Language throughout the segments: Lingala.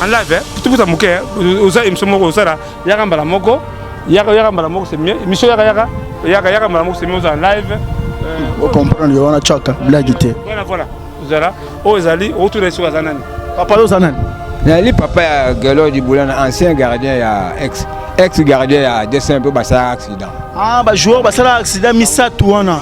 en live tout ça moké oza émission moko osala yaka mbala moko c'est mieux émission yaka mbala moko c'est mieux en live on comprend yo on a chaka blague té voilà ozala ozali autour de sur azanani papa ozanani ali papa ya Gelo di Boulana ancien gardien ya ex gardien ya dessin peu basa accident ba joueur basala accident misatu wana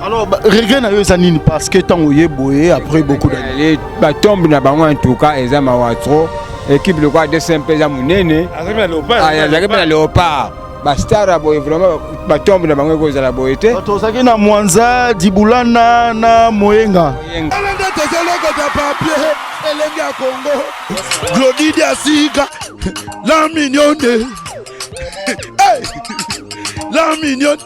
alors regret na yo zanini parce que tant oye boye après beaucoup d'années ba tombe na bango en tout cas ezama wa trop équipe le quoi dessin peu za munene azaki na Léopard ba star boye vraiment ba tombe na bango ko za la boyete to zaki na Mwanza di Boulana na Moyenga Elengi ya Congo, Glodidi Asika, la mignonne, la mignonne,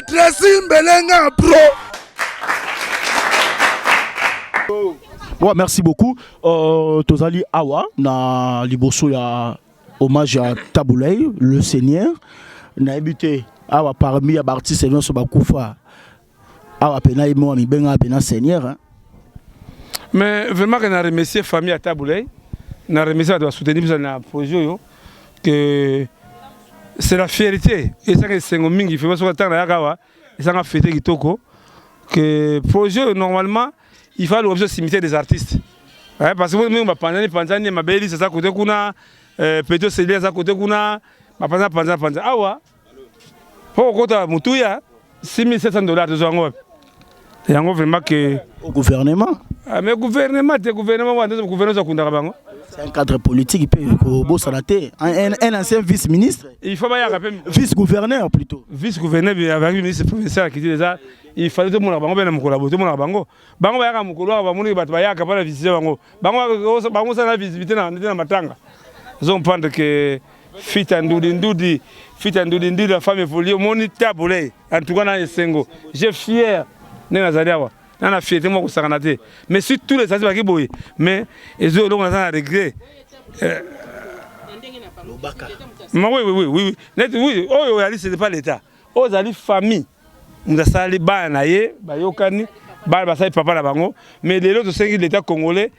Tracy Mbelenga pro. Ouais, merci beaucoup. Tozali Awa, na liboso ya hommage à Taboulay, le Seigneur. Na habité Awa parmi les artistes et non sur Bakoufa. Awa pena imo mi benga pena Seigneur. Mais vraiment, on a remercié la famille à Taboulay, on a remercié de soutenir le projet, que c'est la fierté. Et ça, c'est un mingi, il faut pas se attendre à Yagawa, et ça a fêté Kitoko, que le projet, normalement, il faut l'objet cimetière des artistes. Ouais, parce que nous, Panzani, ma belle, c'est ça côté Kuna, Péto Célia, ça côté Kuna, ma Panzani, Awa, pour côté Moutouya, $6,700 de Zango. Et en vraiment que. Au gouvernement. Ah, mais gouvernement, c'est un cadre politique, il peut s'arrêter. Un ancien vice-ministre. Il faut pas y avoir vice-gouverneur plutôt. Vice-gouverneur, avec le ministre professeur qui dit déjà, il fallait tout le monde avoir un collaborateur, tout le monde avoir un bango. Bango va y avoir un collaborateur, bango va y avoir un visiter bango. Bango ça la visiter dans matanga. Ils ont pensé que fit and doudi, la femme est folie, mon Taboulay, en tout cas dans les Sengo. J'ai fier. On a fierté moi ko mais sur tous les aspects qui boy mais ils ont un regret oui net oui oh ali c'est pas l'état aux ali famille nous a sali ba na ye ba yokani ba sali papa na bango mais les autres c'est l'état congolais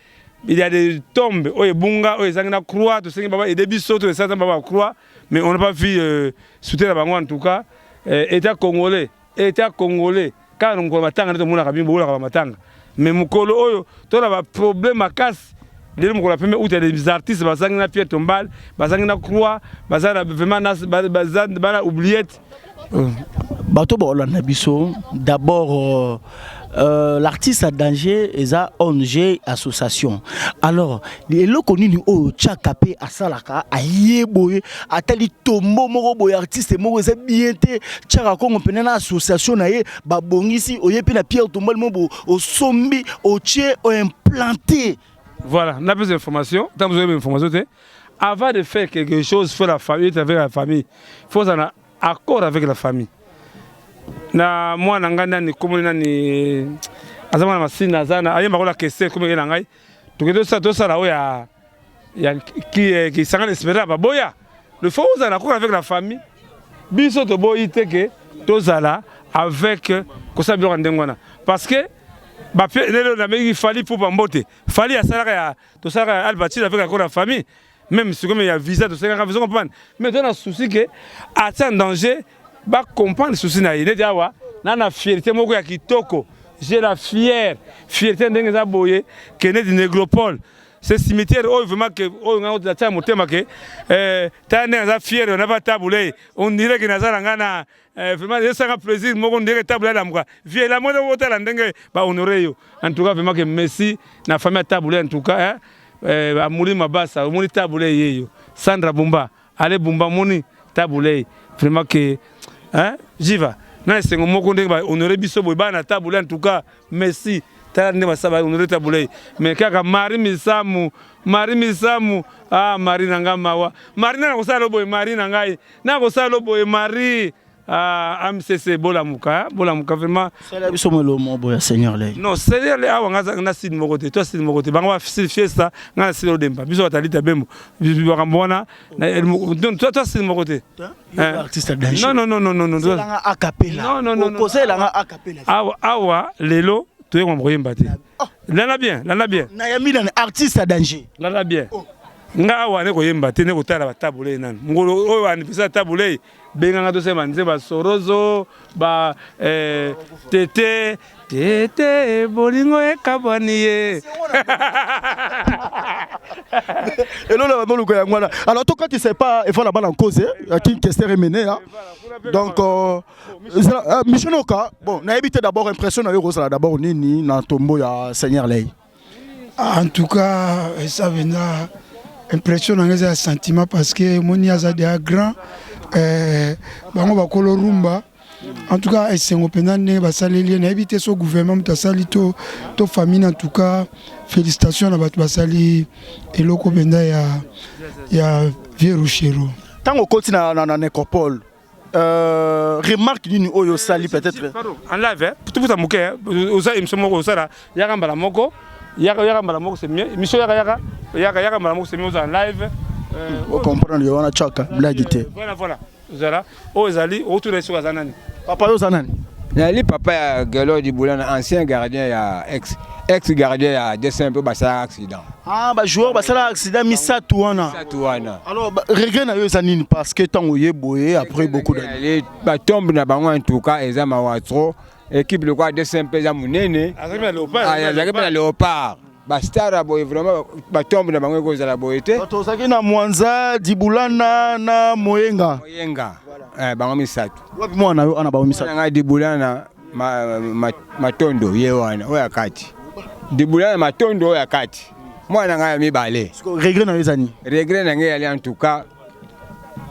il y a des tombes oh bunga oh ezangina croix to sengi baba et des biso to ça baba croix mais on n'a pas vu soutenir bango en tout cas état congolais car on a matanga to mona kabimbo la matanga mais mukolo oyo to na ba problème akasi les mukolo peme ou des artistes bazangi na Pierre Tombal bazangi na croix bazana vraiment bana oubliette bato ba olanda biso d'abord l'artiste à danger et ça ONG association alors les locaux ni o chakape asalaka ayeboye atali tombo moko boye artiste moko za bienté chaka kongo penana association na ye babongisi oyepi na Pierre Tombal mobo au sombi au tché au implanté voilà on a plus d'informations tant vous avez d'informations avant de faire quelque chose faut la famille avec la famille faut un accord avec la famille na moi nangana ni komona ni azama masina zana ayemba kola kese comme yela ngai tukedo ça là ya qui sanga espérer ba boya le faut aux accord avec la famille biso to boyi teke tozala avec kosabi ndengwana parce que ba lelo na meki fali pour bambote fali ya sala ya to sala albati avec accord la famille même si comme il y a visa to sala vous comprendre mais dans un souci que atteint danger ba comprendre souci na yene diawa na na fierté moko ya kitoko j'ai la fierté ndenge za boye que ne di négropole ce cimetière oh vraiment que oh ngao ta ta motema que ta ndenge za fier on va Taboulay on dirait que nazala ngana vraiment ça fait plaisir moko ndenge Taboulay la mwa vie la moto la ndenge ba honorer yo en tout cas vraiment que merci na famille Taboulay en tout cas amuli mabasa amuli Taboulay yeyo Sandra Bumba allez Bumba moni Taboulay vraiment que hein j'y va na c'est moko ndenge ba honorer biso boy ba na Taboulay en tout cas merci tala ndema saba honorer Taboulay mais kaka Marie Misamu ah Marie nanga mawa Marie na ko sala boy Marie nanga na ko sala boy Marie AMCC bolamuka vraiment c'est la biso melo mo boya Seigneur lay non Seigneur lay awa ngaza na sid mokote toi sid mokote bangwa fiesta ngana sid odemba biso batalita bembo biso bakambona toi sid mokote artiste danger non c'est la a cappella non c'est la a cappella awa lelo tu es comme Royemba. Lana bien. Nayami un artiste à danger. Lana bien. Nga wane Royemba, tu ne kotala ba tabule nan. Ngolo o wan pesa tabule, benga nga to se manze ba Sorozo, ba Tete bolingo e kabaniye. Alors toi quand tu sais pas il faut la balle en cause qui une question remenée donc Michonoka bon na évité d'abord impression na yo ça d'abord nini na tombo ya Seigneur Lay. En tout cas ça vient impression na sentiment parce que moni azade grand bango bakolo rumba. En tout cas, c'est un peu éviter ce gouvernement, to famille en tout cas, félicitations à Basali et Loko Benda et à Vieux Rouchero. Tant qu'on continue dans nécropole, remarque d'une oyo sali peut-être. En live, tout vous amoquer, osa imsomo osara, yaga mbalamoko, yaga mbalamoko c'est mieux, mission yaga mbalamoko c'est mieux en live. On comprend le wana chaka blagité. Voilà. Zala, Ozali, autour de soi zanani. Papa Ozanani. Nali papa ya Gelo di Boulana, ancien gardien ya ex gardien ya dessin peu basa accident. Ah bah joueur basa accident misa touana. Alors regret na yo zanini parce que tant oye boye après beaucoup d'années. Ba tombe na bango en tout cas eza mawatro équipe le quoi dessin peu za munene. Azaki na Léopard. Bastara boy vraiment ba tombe na bango ko za la boyete. To saki na Mwanza Dibulana na Moyenga. Bango misatu. Wapi mwana yo ana ba misatu. Nga Dibulana matondo ye wana oya kati. Dibulana matondo oya kati. Mwana nga mibale. Regret na yo zani. Regret na ngai ali en tout cas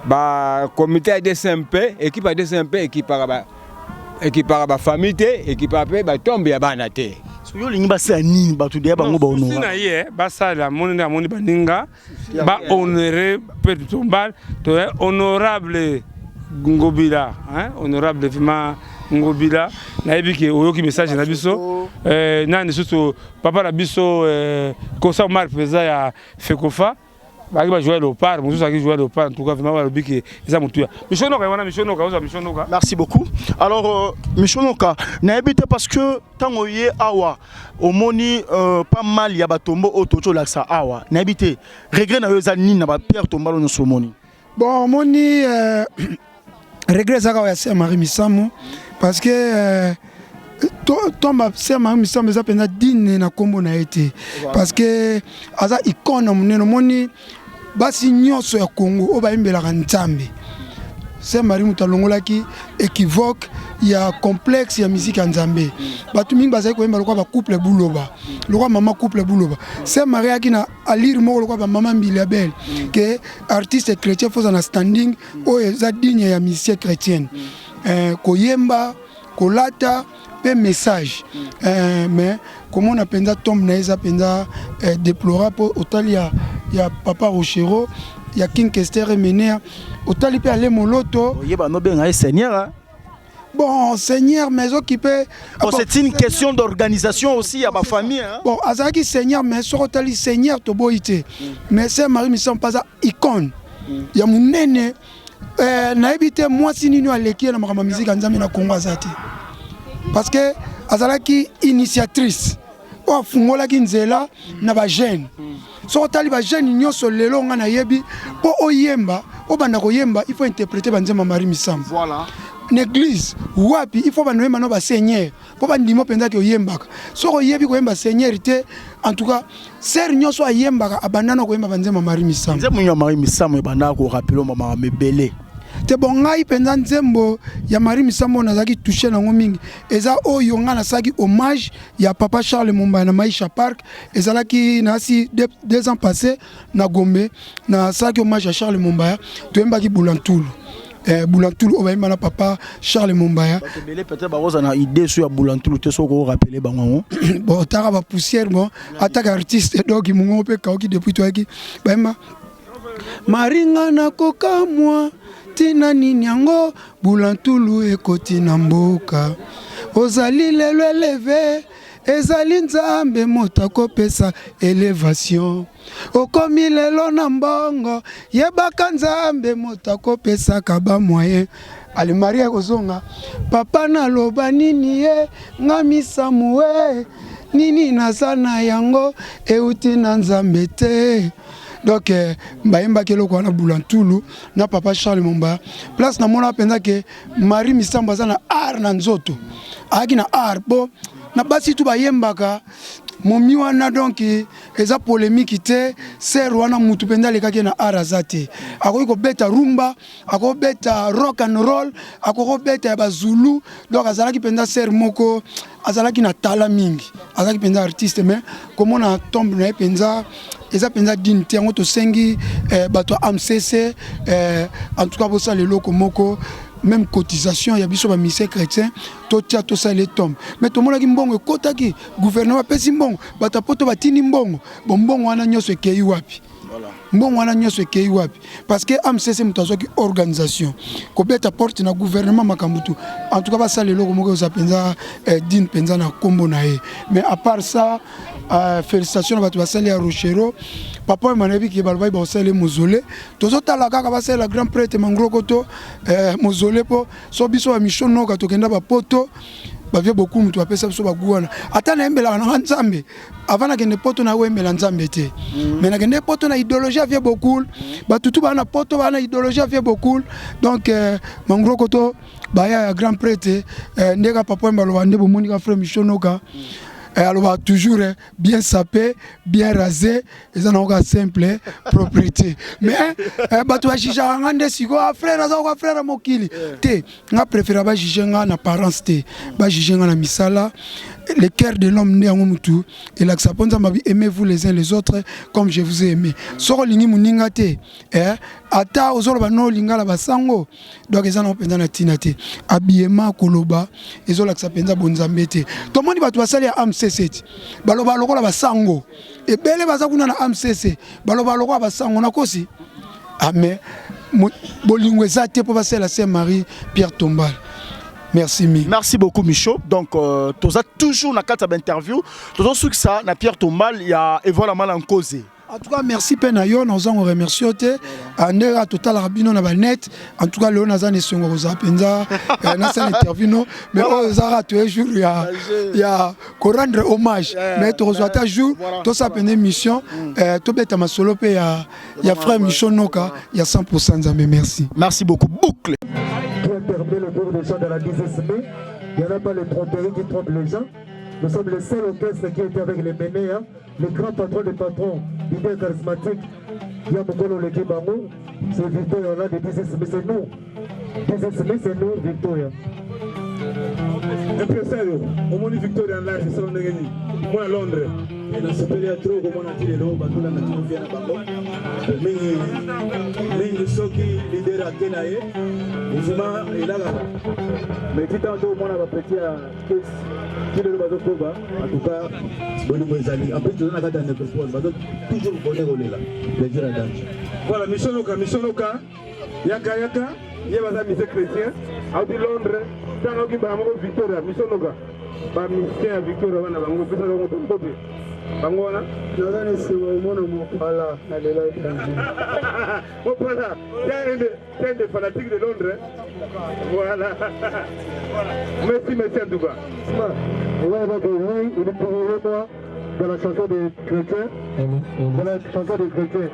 ba comité de SMP, équipe de SMP, équipe ba famille te, équipe ba tombe ya bana te. Yo lingi basa nini batu dia bango ba honora. Sina ye basa la moni baninga ba honorer peut tombal to honorable Ngobila hein honorable vraiment Ngobila na ebiki oyoki message na biso nani surtout papa na biso kosa mar pesa ya Fekofa baki ba jouer Léopard musu saki jouer Léopard en tout cas vraiment ba biki eza mutuya Michonoka. Merci beaucoup. Alors Michonoka na ebité parce que tango ye awa au moni pas mal ya batombo otocho laksa awa na ebité regret na yo za nini na ba Pierre Tombalo no somoni. Bon moni regret ça ka ya Marie Misamo parce que tomba c'est Marie Misamo za pena dine na kombo na été parce que aza icône moneno moni basi nyonso ya Congo o ba imbela ka Nzambe. C'est Marie Moutalongolaki équivoque il y a complexe il y a musique en Nzambe. Batu mingi bazai ko imba lokwa ba couple buloba. Lokwa mama couple buloba. C'est Marie qui na alire mo lokwa ba mama Mbilabel que artiste chrétien faut en standing o za digne ya musicien chrétienne. Koyemba, kolata pe message. Mais comment on appelle ça tombe na eza penza déplorable autant il y a papa Rochero, il y a King Kester Menea, autant il peut aller moloto. Yeba no benga Seigneur. Bon, Seigneur, mais occupé. Bon, c'est une question d'organisation aussi à ma famille. Hein? Bon, Azaki Seigneur, mais sur le Seigneur, to boité. Mais c'est Marie Misson pas icône. Il y a mon nene. Na habité moi si nous à l'équipe na ma musique en Zambie na Congo azati. Parce que Azalaki initiatrice. O fungola ki nzela na ba jeune. So tali ba jeune nyonso lelo nga na yebi po oyemba, o banda ko yemba, il faut interpréter banzema Marie Misson. Voilà. L'église wapi il faut banoyemba no ba seigneur po bandimo penza ke oyembaka so ko yebi ko yemba seigneur te en tout cas ser nyonso ayembaka abandana ko yemba banzema Marie Misson. Nzembo ya Marie Misson ebanda ko rappeler mama mebele te bongai penza nzembo ya Marie Misson nazaki toucher nango mingi eza oyo nga nasaki hommage ya papa Charles Mumba na Maisha Park ezalaki nasi 2 ans passés na Gombe na saki hommage à Charles Mumba to yembaki Bulantulu. Boulantoul au na papa Charles Mombaya. Peut-être que na idée sur Boulantoul te soko rappeler bango. Bon tara ba poussière bon attaque artiste donc mongo pe kaoki depuis toi qui baima Maringa na koka moi tina ninyango Boulantoul ekoti na mboka ozali lelo élevé ezali nzambe motako pesa élévation okomi lelo na mbongo yebaka nzambe motako pesa kaba moyen ali Maria kozonga papa na loba nini ye ngami samue nini nazana yango euti na nzambe te. Donc mbayemba kelo ko na Bulantulu na papa Charles Momba place na mona penza ke Marie Misambo azana art na nzoto aki na art bo na basi tu bayembaka momi wana donc eza polémique te ser wana mutu penda lekaki na art azate akoki ko beta rumba ako beta rock and roll ako beta ba Zulu donc azalaki penda ser moko azalaki na tala mingi azalaki penda artiste mais comment na tombe na penza eza penza dignité yango to sengi bato AMCC en tout cas pour ça les locaux moko même cotisation ya biso ba misé chrétien to tia to ça les tombes mais to mona ki mbongo ekotaki gouvernement pesi mbongo bato poto batini mbongo mbongo wana nyoso ekei wapi mbongo wana nyoso ekei wapi parce que AMCC mutazoki organisation ko beta porte na gouvernement makambutu en tout cas ba ça les locaux moko za penza din penza na kombo na e mais à part ça félicitations à bato basali ya Rochero papa manabi ki balbai ba osale mozole tozo tala kaka basali la grand prêtre mangrokoto mozole po so biso ba mission no ka tokenda ba poto ba vie beaucoup mutu apesa biso ba guana ata na embela na nzambe avant na kende poto na wembela nzambe te mais na kende poto na idéologie vie beaucoup ba tutu ba na poto ba na idéologie vie beaucoup donc mangrokoto ba ya grand prêtre ndeka papa mbalo bande bo monika frère mission no ka alors toujours bien sapé, bien rasé, et ça n'a simple propriété. Mais bato ajija ngande siko frère aza frère mokili. Te, nga préfère ba jija na apparence te, ba jija na misala. Le cœur de l'homme né en mutu et l'acceptance ma vie aimez-vous les uns les autres comme je vous ai aimé. Soro lingi muninga te, ata ozolo ba no lingala basango. Donc ils en ont pendant na tinate. Habillement koloba, ils ont l'acceptance bonzambe te. Tout le monde va toi salir AMCC. Baloba lokola basango. Et bele bazakuna na AMCC. Baloba lokola basango na kosi. Amen. Bolingwe zate pour passer la Sainte Marie Pierre Tombal. Merci Mi. Merci beaucoup Michaud. Donc tu as toujours na carte d'interview. Tu as su que ça na Pierre Tombal il y a Evola mal en cause. En tout cas merci Penayo nous en remercions te. Andera total rabino na net. En tout cas Léon Nazan et Songo Zapenza na cette interview non mais on zara tous les jours il y a qu'on rendre hommage mais tu reçois ta jour tout ça pendant mission to beta masolo pe il y a frère Michaud Noka il y a 100% Nzambe merci. Merci beaucoup boucle. Le tour des gens de la 10 mai. Il n'y en a pas les tromperies qui trompent les gens. Nous sommes le seul orchestre qui était avec les Ménéas, les grands patrons des patrons, l'idée charismatique. Il y a Mokolo le Kibango, c'est Victoria là de 10 mai, c'est nous. 10 mai, c'est nous, Victoria. Impresario, au monde Victoria là, je suis Negeni. Moi à Londres. Et dans ce pays, trop comme on a dit, les lots, on a dit, à Bango. Mais ceux qui leader à Kenaye, mouvement est là. Mais qui tantôt, on a petit à qui le bateau Koba, en tout cas, bon, nous allons. En plus, on a gardé un peu de bateau, toujours bonheur au là. Les gens là. Voilà, Mission Loka, Yaka, il y a des amis chrétiens, à Londres, tant qu'il y a Victoria, Mission Loka. Ba miskin Victoria wana bango pesa ngo tombope bangona nazani siwa umona mopala na lela mopala des fanatiques de Londres voilà merci en tout cas on va voir oui il est pour moi dans la chanson des chrétiens dans la chanson des chrétiens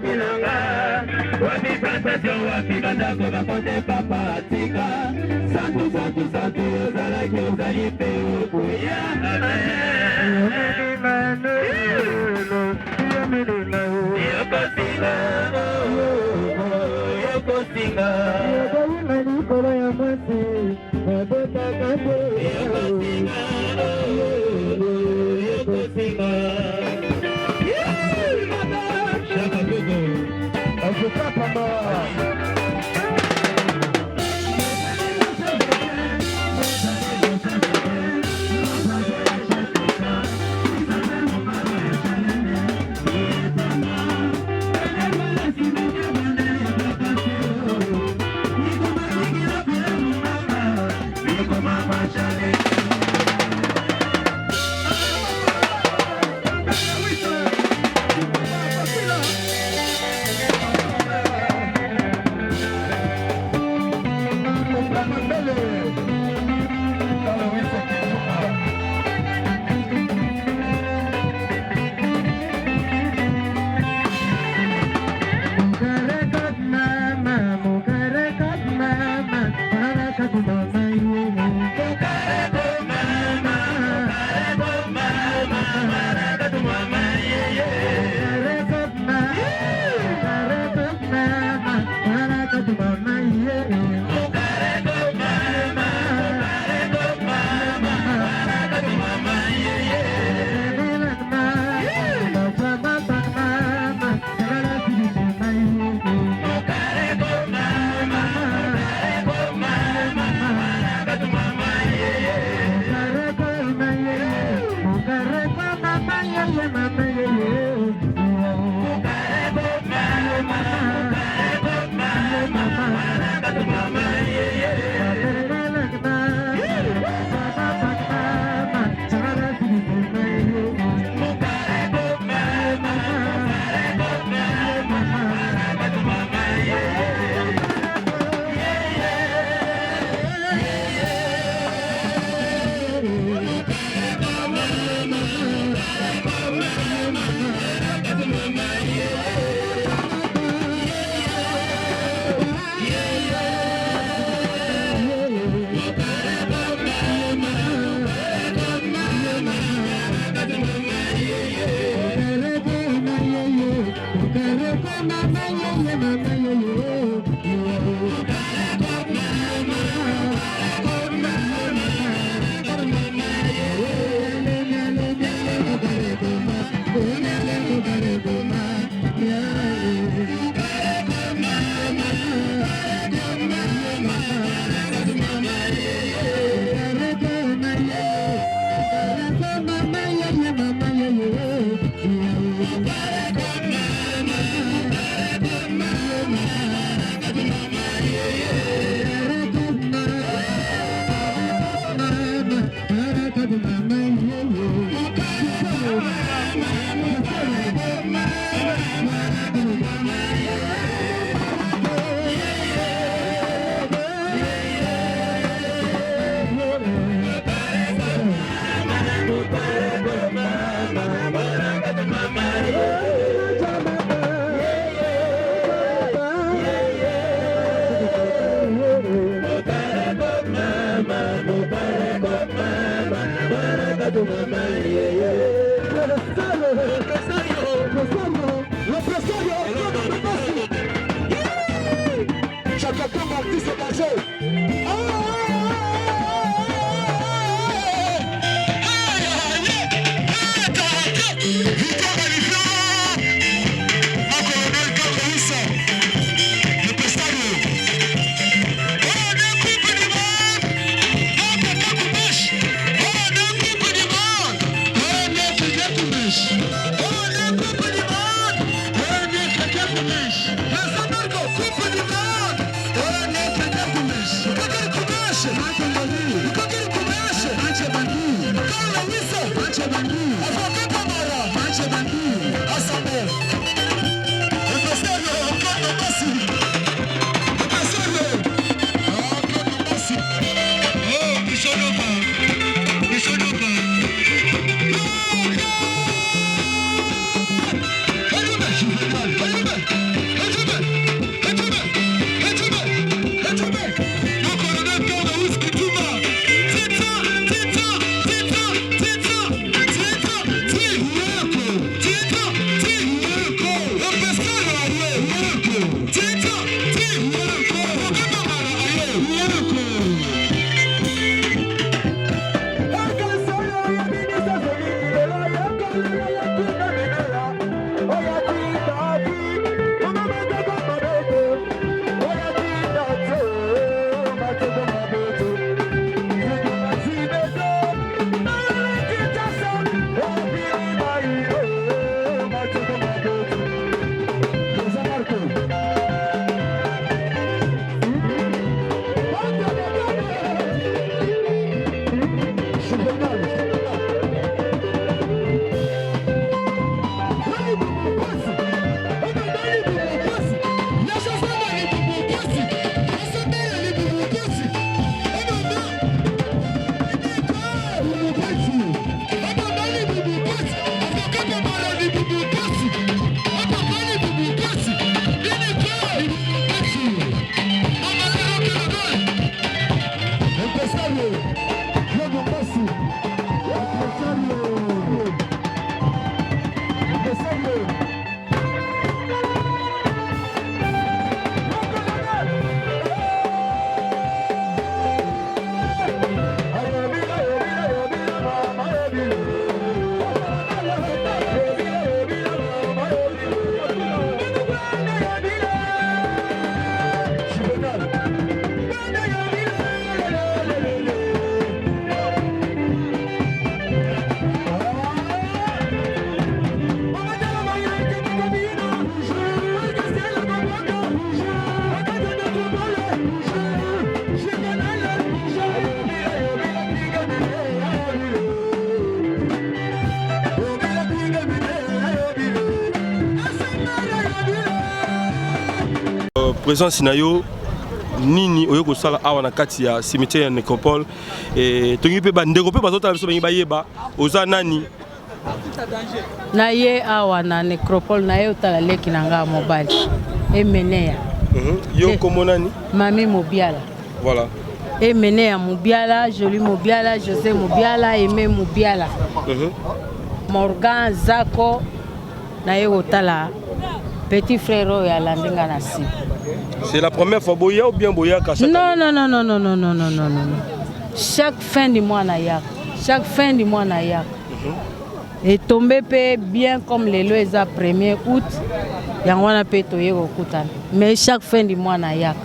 Pilanga Wapi plantation, wapi bandako, bakote papa atika. Santu, santu, santu, ozalaki, ozalipe, okuya. Yokosinga, yokosinga. Yokosinga, nikolo ya mwasi, mabota kate. Yokosinga, yokosinga. Shaka Gogo, Azuka Pamba. Coupe du monde, on est présence nayo nini oyo ko sala awa na kati ya cimetière ya Nécropole et tongi pe ba ndeko pe bazotala biso bengi bayeba oza nani na ye awa na Nécropole na ye otala leki na nga mobali Emenea yo komo nani Mami Mobiala voilà Emenea Mobiala Jolie Mobiala José Mobiala Aimé Mobiala Morgan Zako na ye otala petit frère oyo alandinga na si. C'est la première fois boya ou bien boya ka chaque non. Chaque fin du mois na yak. Chaque fin du mois na yak. Et tombé pe bien comme les lois à 1er août. Yangwana pe toye kokutana. Mais chaque fin du mois na yak.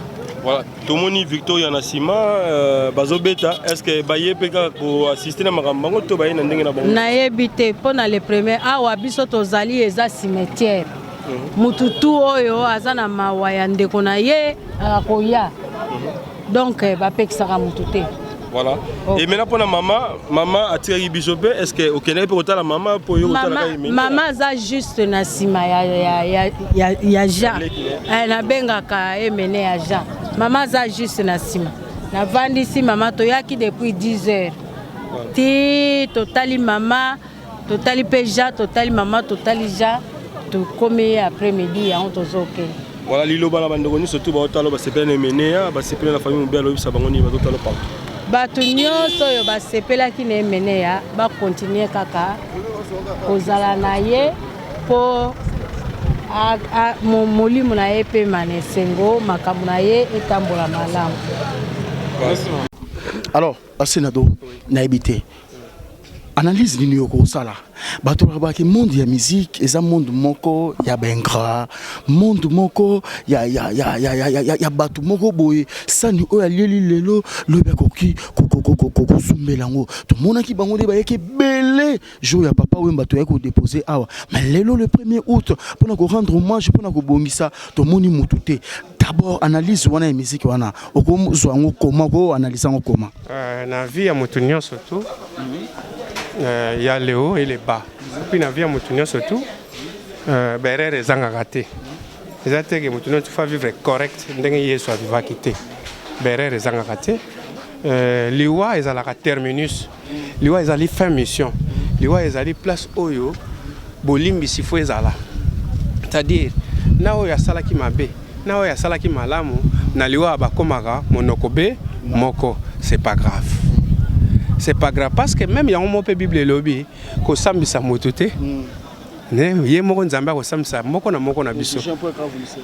Voilà, Tomoni Victoria Nassima bazobeta est-ce que baye peka ko assister na makambo to baye na ndenge na bango. Na yebite pona le premier awa biso tozali eza cimetière. Mututu oyo azana mawaya ndeko na ye akoya. Donc bapekisaka mutute. Voilà. Oh. Et maintenant pour la maman a tiré bisope est-ce que au Kenya peut la maman pour yo otala ka maman za juste na sima ya Jean. Na bengaka Emene ya Jean. Maman za juste na sima. Na vandi si maman toyaki depuis 10 heures. Ti totali maman, totali peja, totali maman, totali Jean. To comme après-midi on tozoke. Voilà lilo bala bandoko surtout ba otalo ba sepela Emenea, ba sepela la famille Mobiala obisa bango ni ba otalo pa. Bato nyonso oyo basepelaki na Emenea bakontinue kaka kozala na ye mpo molimo na ye epema na esengo makambo na ye etambola malamu. Alors asenado nayebi te analyse nini okosala bato babaki monde ya musique eza monde moko ya bengra monde moko ya bato moko boye sani oyo alieli lelo lobi akoki kozumbela yango tomonaki bango nde bayaki ebele jour ya papa oyo bato yaki kodepose awa mais lelo le 1er août mpona korendre hommage mpona kobongisa tomoni mutu te. D'abord analyse wana ya musique wana okozwa yango koma okoanalyse yango koma na vie ya motu nyonso tu. Il y a les hauts et les bas. Puis dans la vie, il y a surtout des angaratés. C'est-à-dire que il faut vivre correct, il faut vivre quitter. Des angaratés. Liwa est à la terminus. Liwa est à la fin mission. Liwa est à la place oyo. Bolimbi si faut ezala. C'est-à-dire, na oya sala ki mabe, na oya sala ki malamu, na liwa abakomaka monokobe moko, c'est pas grave. C'est pas grave parce que même il y a un mot Bible lobby ko sambisa motute ne ye moko nzamba ko sambisa moko na biso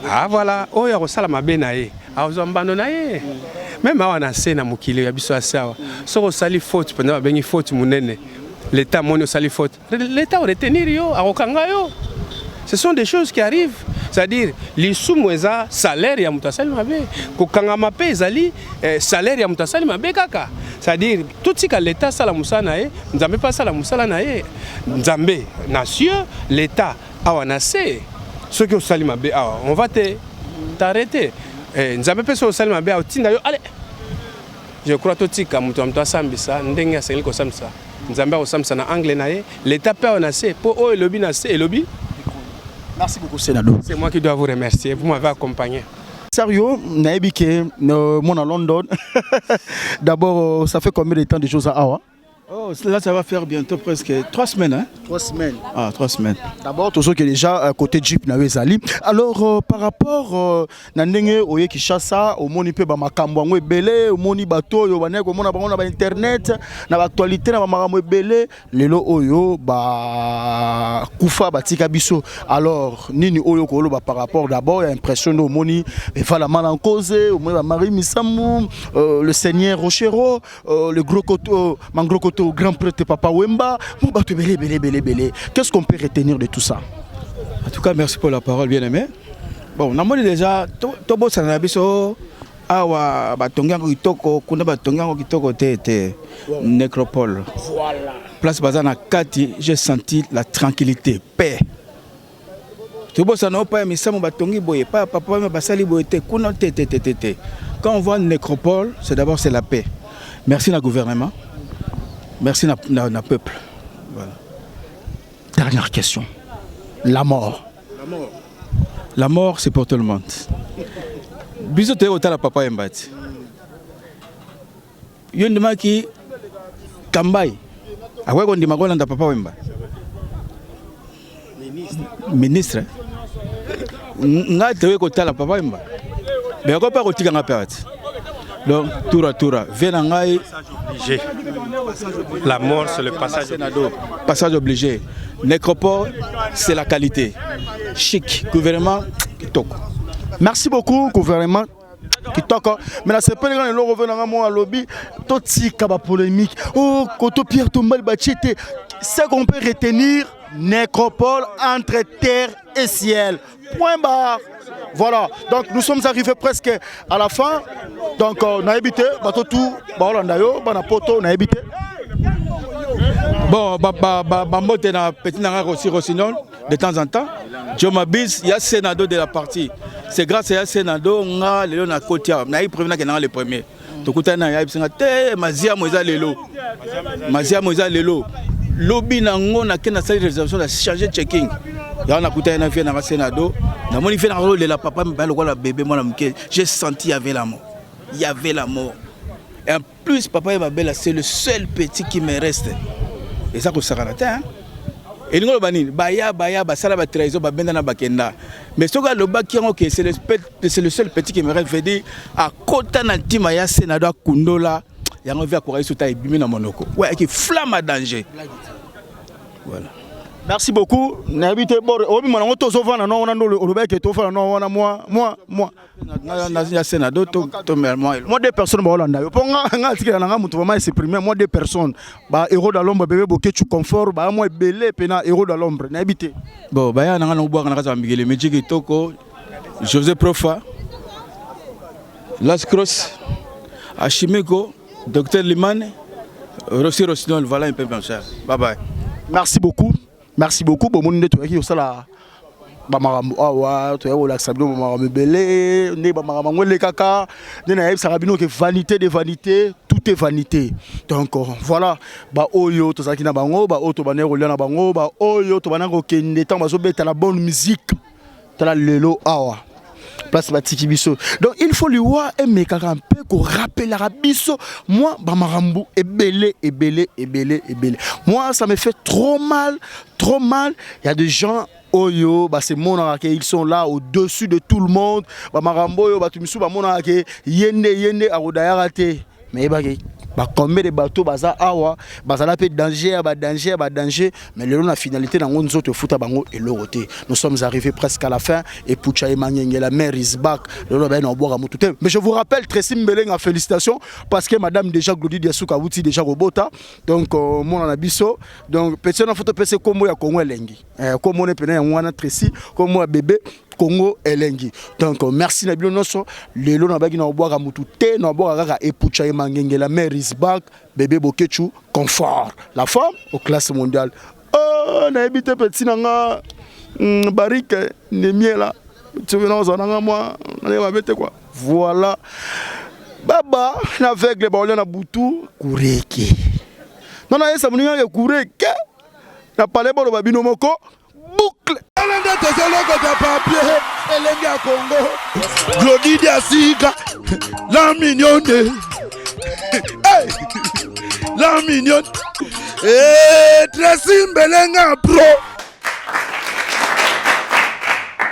ah voilà oyo ko sala mabe na ye azambano na ye même awana se na mukile ya biso asawa so ko sali faute pendant bengi faute munene l'état monio sali faute l'état o retenir yo akokanga yo. Ce sont des choses qui arrivent. C'est-à-dire, les sous-moisa salaire ya mutasali mabe, kokanga mape ezali salaire ya mutasali mabe kaka. C'est-à-dire, tout ce que l'État sala musana e, nzambe pas sala musala na e, nzambe nation, l'État awanase. Ceux qui ont sali mabe, on va t'arrêter. Nzambe pas sali mabe otinda yo, allez. Je crois tout tika mutu amto sambisa, ndenge asengeli ko samsa. Nzambe ko samsa na anglais na e, l'État pas awanase, po o elobi na se elobi. Merci beaucoup, Sénado. C'est moi qui dois vous remercier. Vous m'avez accompagné. Sérieux, Naïbike, mon à London. D'abord, ça fait combien de temps de choses à Awa? Oh, là, ça va faire bientôt presque 3 semaines. Hein? 3 semaines. Ah, 3 semaines. D'abord, tout ce qui est déjà côté Jeep Nawezali. Alors, par rapport à Nenge, Oye Kishasa, au moni pe ba makambo ebele, au moni bato yo banek, au mona bango na internet, na actualité na makambo ebele, lelo oyo ba kufa batika biso. Alors, nini oyo ko ba par rapport d'abord, il y a l'impression au moni va la mal en cause, au moni ba Marie Misamou, le Seigneur Rochero, le gros coteau, mangro coteau grand prêtre Papa Wemba, qu'est-ce qu'on peut retenir de tout ça? En tout cas, merci pour la parole, bien aimé. Bon, on a déjà Tobo Sanabiso, Awa, Batongango Kitoko, Kuna Batongango Kitoko, Nécropole. Voilà. Place Bazana Kati, j'ai senti la tranquillité, paix. Tobo Sanopa, mais ça m'a batongi boye, pas Papa Basali boye, Kuna Tété. Quand on voit Nécropole, c'est d'abord c'est la paix. Merci au gouvernement. Merci à peuple. Voilà. Dernière question. La mort. La mort, c'est pour tout le monde. biso te otala papa Embati yo ndimaki Kambai akwai kondima kolanda papa Wemba ministre nga te kotala papa Wemba mais ko pa kotika nga perte donc toura vena ngai obligé. La mort c'est le passage obligé. Passage obligé. Nécropole c'est la qualité. Chic gouvernement kitoko. Merci beaucoup gouvernement kitoko. Mais c'est pas les gens revenant à moi lobby tout tika ba polémique. Oh koto Pierre Tombal Bachete. Ce qu'on peut retenir nécropole entre terre et ciel. Point barre. Voilà, donc nous sommes arrivés presque à la fin. Donc on a habité, bateau tout, Baolandayo, Banapoto, on a habité. Bon, Bambote na petit nanga aussi Rossignol, de temps en temps. Jomabis, il y a Sénado de la partie. C'est grâce à Sénado, on a le na Kotia, on a eu prévenu qu'il y a le premier. Donc on a eu te Mazia Moïsa Lelo. Mazia Moïsa Lelo. Lobby nango na kena sa réservation de changer checking. Ya on a coûté un avion dans le Sénado. Na moni fait un rôle de la papa me parle quoi bébé moi j'ai senti il y avait la mort. Il y avait la mort. Et en plus papa et ma belle c'est le seul petit qui me reste. Et ça que ça hein. Et nous bani baya ba sala ba trésor ba benda na bakenda. Mais ce gars le bas qui OK c'est le seul petit qui me reste veut dire à kota na ntima ya Sénado kundola. Il y a envie à courir sur ta bimé dans monoko. Ouais, qui flamme à danger. Voilà. Merci beaucoup. N'habitez pas. Obi mon on tozo vana non on a le bec et tout faire non on a moi. Na Sénado to moi deux personnes ba Hollanda. Yo ponga nga tikela nga mutu vraiment s'exprimer moi deux personnes. Ba héros de l'ombre bébé boké tu confort ba moi belé pena héros de l'ombre. N'habitez. Bon ba ya nga no boire na kaza mbigele meji kitoko. José Profa. Las Cross. Achimeko. Docteur Limane, Rossi Rossignol, voilà un peu comme ça. Bye bye. Merci beaucoup. Merci beaucoup. Bon, mon nettoyé qui est là. Bamarambo, ah, tu es au lac Sabino, Bamarambo Belé, né Bamarambo le caca. N'est-ce pas Sarabino que vanité de vanité, tout est vanité. Donc voilà. Bah oyo, tout ça qui n'a bango, bah oto banero liana bango, bah oyo, to banango qui n'est pas mazobé, t'as la bonne musique, t'as la lelo awa. Place Batiki Bisso. Donc il faut lui voir un mec un peu qu'on rappelle la Bisso. Moi, Bamarambo est belé. Moi, ça me fait trop mal. Il y a des gens, Oyo, bah c'est mon arake, ils sont là au-dessus de tout le monde. Bamarambo, yo, bah tu me souviens, mon arake, yende, arodayarate. Mais bah combien de bateaux baza awa baza la pe danger mais le long la finalité dans nous autres foot bango et l'oroté nous sommes arrivés presque à la fin et Pucha Emangenge la mère is back le long ben on boire tout mais je vous rappelle Tracy Mbelenga félicitations parce que madame déjà Glody Diasuka outi déjà robota donc mon anabiso donc petit na photo PC comme ya Congo elengi comme on est pena wana Tracy comme moi bébé Congo elengi donc merci na bino noso lelo na baki na boire mutu te na boire kaka et Pucha Emangenge la mère is back bébé Bokechu confort la femme aux classes mondiales oh na habité petit nanga barike nemie là tu veux nous en moi on va mettre quoi voilà baba na aveugle ba on na butu kureke non na esa muninga ke kureke na parler bo babino moko boucle alenda tozoloko ta papier elengi ya Congo Glody Diasuka la mignonne hey la mignonne Tracy Mbelenga pro